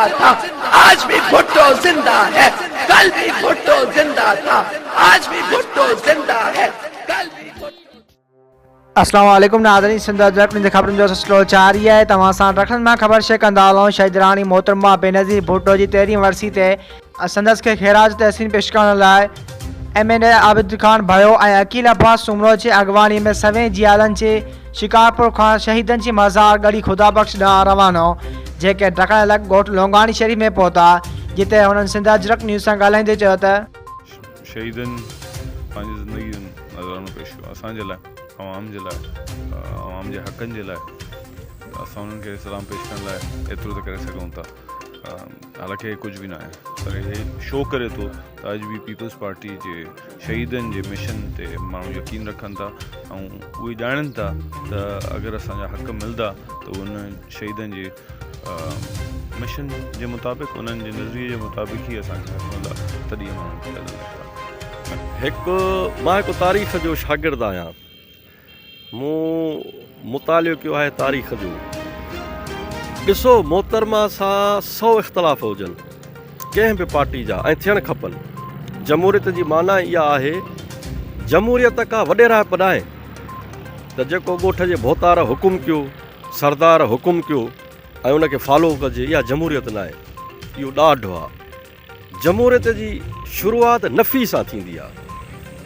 जिंदा था, आज भी भुट्टो जिंदा है, कल भी भुट्टो जिंदा था, आज भी भुट्टो जिंदा है, कल भी भुट्टो। अस्सलाम वालेकुम नाज़रीन, सिंध जखन ख़बरुनि जो सिलसिलो जारी है। तव्हां सां रखनि मां ख़बर शेयर कंदा हलूं। शहीद राणी मोहतरमा बेनज़ीर भुट्टो जी 13वीं वरसी ते संदसि खे ख़ैराज तहसीन पेश करण लाइ MNA आबिद खान भयो ऐं अकील अब्बास सुमरो जी अॻवानी में सवें जियालनि जे शिकारपुर खां शहीदनि जी मज़ार गढ़ी खुदा बख़्श ॾांहुं रवानो, जेके ढकण लॻ ॻोठ लोंगाणी शरीफ़ में पहुता, जिते हुननि सिंध अजरक न्यूज़ सां ॻाल्हाईंदे चयो त शहीदनि पंहिंजी ज़िंदगी नज़रानो पेश कयो असांजे लाइ, आवाम जे लाइ, आवाम जे हक़नि जे लाइ। असां उन्हनि खे सलाम पेश करण लाइ एतिरो त करे सघूं था। हालांकि कुझु बि न आहे, पर इहे शो करे थो त अॼु बि पीपल्स पार्टी जे शहीदनि जे मिशन ते माण्हू यकीन रखनि था ऐं उहे ॼाणनि था त अगरि असांजा हक़ मिलंदा त उन शहीदनि जे मिशन जे मुताबिक़, उन्हनि जे नज़रिए जे मुताबिक़ ई असांखे हक़ मिलंदा, तॾहिं माण्हू पैदल मां हिकु तारीख़ जो शागिर्दु आहियां। मूं मुतालियो कयो आहे तारीख़ जो। ॾिसो, मोहतरमा सां 100 इख़्तिलाफ़ हुजनि कंहिं बि पार्टी जा ऐं थियणु खपनि। जमहूरियत जी माना इहा आहे, जमहूरियत का वॾेरा पढ़ाए त जेको ॻोठ जे भोतार हुकुम कयो, सरदार हुकुम कयो ऐं उनखे फॉलो कजे, इहा जमहूरियत न आहे, इहो ॾाढो आहे। जमहूरियत जी शुरूआति नफ़ी सां थींदी आहे,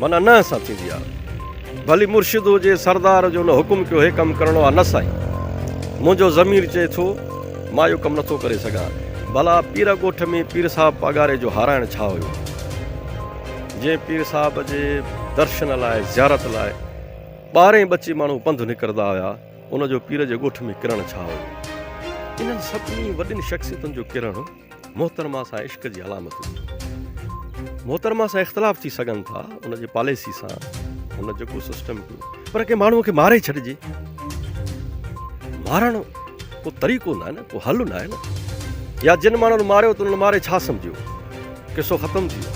माना न सां थींदी आहे। भली मुर्शिद हुजे, सरदार जो न हुकुम कयो, हे कमु करिणो आहे, न साईं, मुंहिंजो ज़मीर चए थो मां इहो कमु नथो करे सघां। भला पीर ॻोठ में पीर साहिब पघारे जो हाराइण छा हुयो? जंहिं पीर साहिब जे दर्शन लाइ, ज़ियारत लाइ 12 बचे माण्हू पंधु निकिरंदा हुआ, उनजो पीर जे ॻोठ में किरण छा हुयो? इन्हनि सभिनी वॾियुनि शख़्सियतुनि जो किरण मोहतरमा सां इश्क जी अलामत हुई। मोहतरमा सां इख़्तिलाफ़ थी सघनि था उनजे पॉलिसी सां, उन जेको सिस्टम कयो, पर कंहिं माण्हूअ खे मारे छॾिजे, मारणु को तरीक़ो न आहे न, को हल न आहे न। या जिन माण्हुनि मारियो त उन्हनि मारे छा सम्झियो? किसो ख़तमु थी वियो।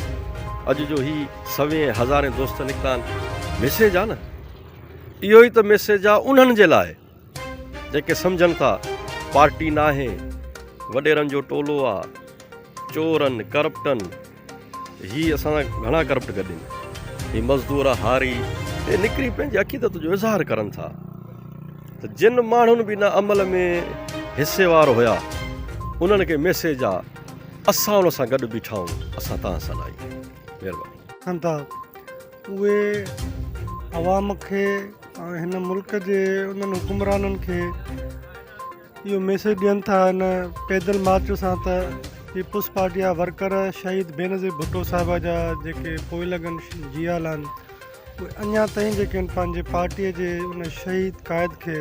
अॼु जो ही 100 हज़ारे दोस्त निकिता आहिनि, मैसेज आहे न, इहो ई त मैसेज आहे उन्हनि जे लाइ जेके सम्झनि था पार्टी न आहे, वॾेरनि जो टोलो आहे, चोरनि, करप्टनि, ही असां घणा करप्ट गॾु आहिनि, ही मज़दूर हारी, हे निकिरी पंहिंजी अक़ीदत जो इज़हार करनि था। त जिन माण्हुनि बि न अमल में हिसेवार हुया, उन्हनि खे मैसेज आहे, असां उन सां गॾु बीठा आहियूं, असां तव्हां सां न आहियूं। महिरबानी था उहे अवाम खे ऐं हिन मुल्क जे उन्हनि हुकुमराननि खे इहो मैसेज ॾियनि था हिन पैदल मार्च सां त पीपल्स पार्टी जा वर्कर शहीद बेनज़ीर भुट्टो साहिब जा जेके पोइ लॻनि जियाल आहिनि, उहे अञा ताईं जेके आहिनि पंहिंजे पार्टीअ जे उन शहीद क़ाइद खे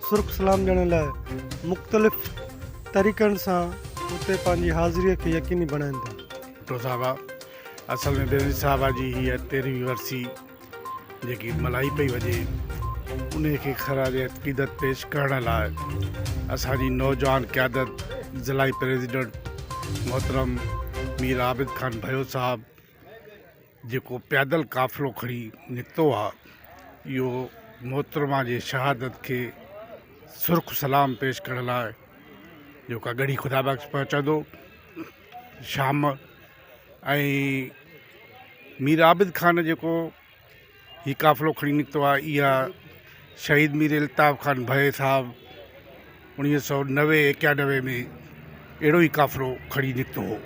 सुर्ख़ सलाम ॾियण लाइ मुख़्तलिफ़ तरीक़नि सां उते पंहिंजी हाज़िरीअ खे यकीनी बणाइनि था। भुट्टो साहिबा असल में बेनज़ीर साहिबा जी हीअ 13वीं वरसी जेकी मल्हाई पई वञे, उन खे ख़राज अक़ीदत पेश करण लाइ असांजी नौजवान क़यादत, ज़िलाई प्रेसिडेंट मोहतरम मीर आबिद खान भयो साहब जेको पैदल काफ़िलो खणी निकितो आहे, इहो मोहतरमा जे शहादत खे सुर्ख़ सलाम पेश करण लाइ जेका गढ़ी खुदा बख़्श पहुचंदो शाम। ऐं मीर आबिद खान जेको ही काफ़िलो खणी निकितो आहे, इहा शहीद मीर इल्ताफ़ खान भय साहब 1990-91 में अहिड़ो ई काफ़िलो खणी निकितो हो।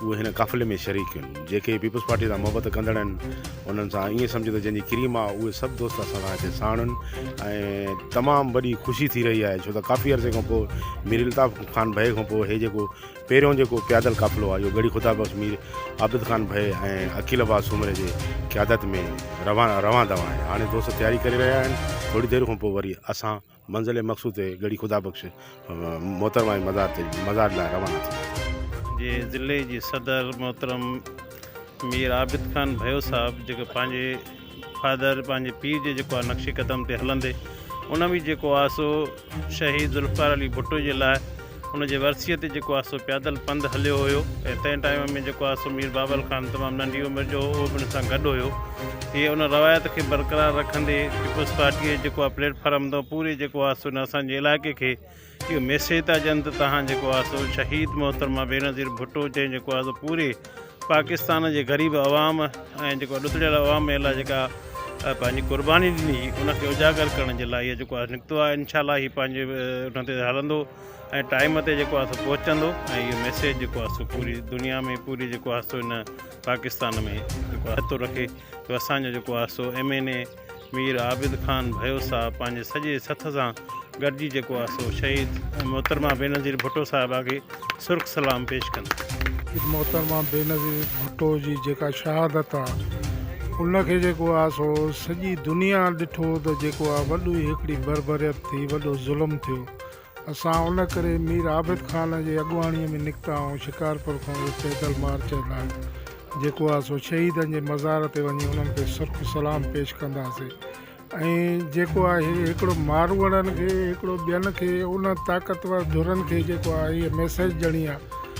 उहे हिन काफ़िले में शरीक आहिनि, जेके पीपल्स पार्टी सां मोहबत कंदड़ आहिनि, उन्हनि सां ईअं सम्झो त जंहिंजी क्रीम आहे, उहे सभु दोस्त असां सां हिते साण आहिनि ऐं तमामु वॾी ख़ुशी थी रही आहे, छो त काफ़ी अर्से खां पोइ मीर इल्ताफ़ खान भय खां पोइ हे जेको पहिरियों जेको पैदल काफ़िलो आहे, इहो गढ़ी खुदा बख़्श मीर आबिद खान भय ऐं अकील अब्बास सुमरे जे क़यादत में रवां दवा आहे। हाणे दोस्त तयारी करे रहिया आहिनि, थोरी देरि खां पोइ वरी असां मंज़िल मक़सूद ते गढ़ी खुदा बख़्श मोहतरमा जे मज़ार लाइ रवाना थी। जे ज़िले जी सदर मोहतरम मीर आबिद खान भयो साहब जेको पंहिंजे फादर, पंहिंजे पीर जे जेको आहे नक्शे कदम ते हलंदे, उन में जेको आहे सो शहीद ज़ुल्फ़िकार अली भुट्टो जे लाइ उनजे वरसीअ ते जेको आहे सो पैदल पंधु हलियो हुयो ऐं तंहिं टाइम में जेको आहे सो मीर बाबर ख़ान तमामु नंढी उमिरि जो उहो बि उन सां गॾु हुयो। इहे उन रवायत खे बरक़रार रखंदे पीपल्स पार्टीअ जेको आहे प्लेटफॉर्म तो पूरे जेको आहे सो असांजे इलाइक़े खे इहो मैसेज था ॾियनि त तव्हां जेको आहे सो शहीद मोहतरमा बेनज़ीर भुट्टो जंहिं जेको आहे सो पूरे पाकिस्तान जे ग़रीब अवाम ऐं जेको ॾुतड़ियल अवाम लाइ जेका पंहिंजी क़ुर्बानी ॾिनी उनखे उजागर करण जे लाइ इहो जेको आहे निकितो आहे। इंशाल्लाह हीउ पंहिंजे उन ते हलंदो ऐं टाइम ते जेको आहे सो पहुचंदो ऐं इहो मैसेज जेको आहे सो पूरी दुनिया में पूरी जेको आहे सो इन पाकिस्तान में जेको आहे थो रखे तो असांजो जेको आहे सो MNA मीर आबिद ख़ान भयो साहब पंहिंजे सॼे सथ सां गॾिजी जेको आहे सो शहीद मोहतरमा बेनज़ीर भुट्टो साहिबा खे सुर्ख सलाम पेश कंदा। मोहतरमा बेनज़ीर भुट्टो जी जेका शहादत आहे उनखे जेको आहे सो सॼी दुनिया ॾिठो त जेको आहे वॾी हिकिड़ी बरबरियत थी, वॾो ज़ुल्म थियो। असां उन करे मीर आबिद ख़ान जे अॻुवाणीअ में निकिता आहियूं शिकारपुर खां पैदल मार्च लाइ जेको आहे सो शहीदनि जे मज़ार ते वञी उन्हनि खे सुर्ख सलाम पेश कंदासीं। ऐं जेको आहे हिकिड़ो मारवड़नि खे हिकिड़ो ॿियनि खे उन ताक़तवर धुरनि खे जेको आहे इहा मैसेज ॾियणी आहे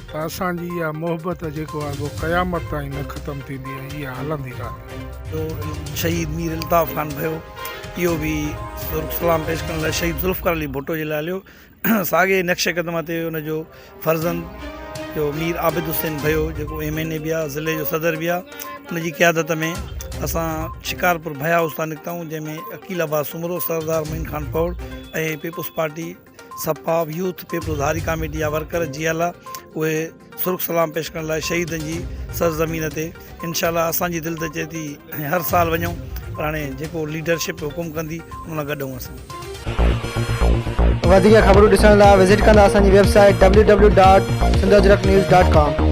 त असांजी इहा मोहबत जेको आहे उहो क़यामत ताईं न ख़तमु थींदी आहे, इहा हलंदी रहंदी। जो शहीद मीर अल्ताफ़ ख़ान भयो इहो बि सुर्ख सलाम पेश करण लाइ शहीद ज़ुल्फ़िकार अली भुट्टो जे लाइ हलियो। साॻे नक्शे क़दम ते उनजो फर्ज़ंद जो मीर आबिद हुसैन भयो जेको MNA बि आहे, ज़िले जो सदर बि आहे, उनजी क़यादत में असां शिकारपुर भया हाउस तां निकिता आहियूं जंहिंमें अकील अब्बास सुमरो, सरदार मोइन ख़ान पौड़ ऐं पीपुल्स पार्टी सपा यूथ पीपुल्स हारी कमेटी जा वर्कर जियाला उहे सुर्ख सलाम पेश करण लाइ शहीदनि जी सरज़मीन ते इंशाल्लाह असांजी दिलि त चए थी हर साल वञूं, पर हाणे जेको लीडरशिप हुकुम कंदी उन सां गॾु असां। वधीक ख़बरूं ॾिसण लाइ विज़िट कंदा असांजी वेबसाइट www.sindhajraknews.com।